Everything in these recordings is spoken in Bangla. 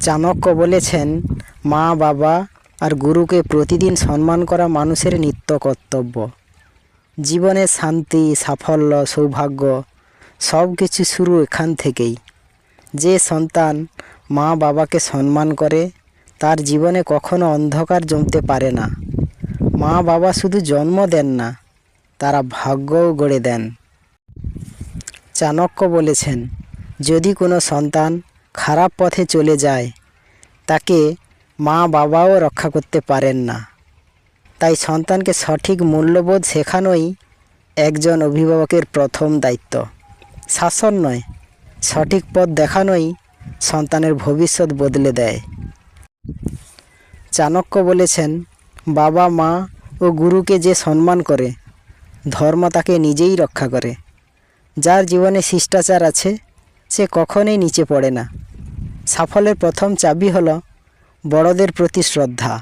চাণক্য বলেছেন, মা বাবা আর গুরুকে প্রতিদিন সম্মান করা মানুষের নিত্য কর্তব্য। জীবনে শান্তি, সাফল্য, সৌভাগ্য সব কিছু শুরু এখান থেকেই। যে সন্তান মা বাবাকে সম্মান করে তার জীবনে কখনো অন্ধকার জমতে পারে না। মা বাবা শুধু জন্ম দেন না, তারা ভাগ্যও গড়ে দেন। চাণক্য বলেছেন, যদি কোনো সন্তান খারাপ পথে চলে যায় তাকে মা বাবাও রক্ষা করতে পারেন না। তাই সন্তানকে সঠিক মূল্যবোধ শেখানোই একজন অভিভাবকের প্রথম দায়িত্ব। শাসন নয়, সঠিক পথ দেখানোই সন্তানের ভবিষ্যৎ বদলে দেয়। চাণক্য বলেছেন, বাবা মা ও গুরুকে যে সম্মান করে ধর্ম তাকে নিজেই রক্ষা করে। যার জীবনে শিষ্টাচার আছে সে কখনোই নিচে পড়ে না। সাফল্যের প্রথম চাবি হলো বড়দের প্রতি শ্রদ্ধা।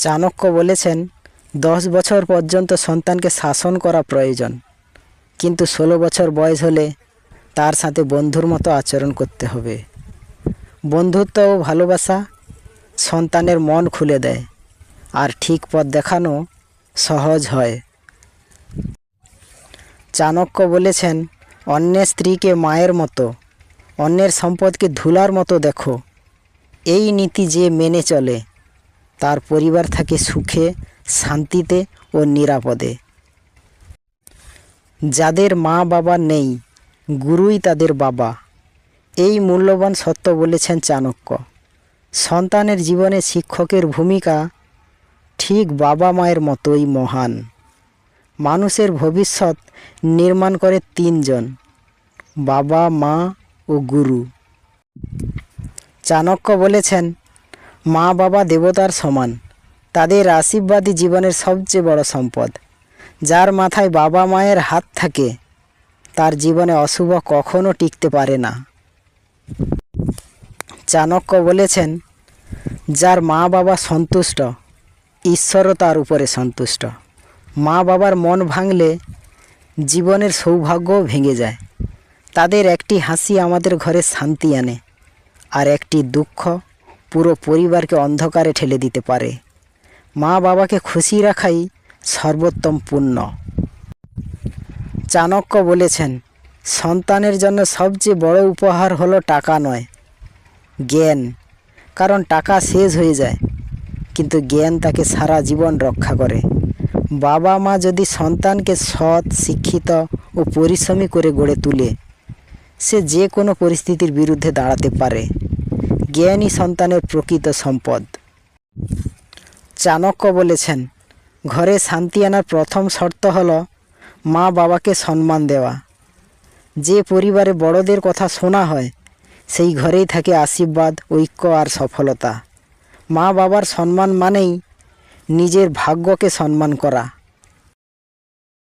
চাণক্য বলেছেন, 10 বছর পর্যন্ত সন্তানকে শাসন করা প্রয়োজন, কিন্তু 16 বছর বয়স হলে তার সাথে বন্ধুর মতো আচরণ করতে হবে। বন্ধুত্ব ও ভালোবাসা সন্তানের মন খুলে দেয় আর ঠিক পথ দেখানো সহজ হয়। চাণক্য বলেছেন, অন্যের স্ত্রীকে মায়ের মতো, অন্যের সম্পদকে ধুলার মতো দেখো। এই নীতি যে মেনে চলে তার পরিবার থাকে সুখে, শান্তিতে ও নিরাপদে। যাদের মা বাবা নেই, গুরুই তাদের বাবা। এই মূল্যবান সত্য বলেছেন চাণক্য। সন্তানের জীবনে শিক্ষকের ভূমিকা ঠিক বাবা মায়ের মতোই মহান। মানুষের ভবিষ্যৎ নির্মাণ করে 3 জন, বাবা মা ও গুরু। চাণক্য বলেছেন, মা বাবা দেবতার সমান, তাদের আশীর্বাদই জীবনের সবচেয়ে বড় সম্পদ। যার মাথায় বাবা মায়ের হাত থাকে তার জীবনে অশুভ কখনো টিকতে পারে না। চাণক্য বলেছেন, যার মা বাবা সন্তুষ্ট, ঈশ্বরও তার উপরে সন্তুষ্ট। মা বাবার মন ভাঙলে জীবনের সৌভাগ্যও ভেঙে যায়। তাদের একটি হাসি আমাদের ঘরে শান্তি আনে, আর একটি দুঃখ পুরো পরিবারকে অন্ধকারে ঠেলে দিতে পারে। মা বাবাকে খুশি রাখাই সর্বোত্তম পুণ্য। চাণক্য বলেছেন, সন্তানের জন্য সবচেয়ে বড় উপহার হলো টাকা নয়, জ্ঞান। কারণ টাকা শেষ হয়ে যায়, কিন্তু জ্ঞান তাকে সারা জীবন রক্ষা করে। বাবা মা যদি সন্তানকে সৎ, শিক্ষিত ও পরিশ্রমী করে গড়ে তুলে, সে যে কোনো পরিস্থিতির বিরুদ্ধে দাঁড়াতে পারে। জ্ঞানই সন্তানের প্রকৃত সম্পদ। চাণক্য বলেছেন, ঘরে শান্তি আনার প্রথম শর্ত হলো মা বাবাকে সম্মান দেওয়া। যে পরিবারে বড়দের কথা শোনা হয় সেই ঘরেই থাকে আশীর্বাদ, ঐক্য আর সফলতা। মা বাবার সম্মান মানেই নিজের ভাগ্যকে সম্মান করা।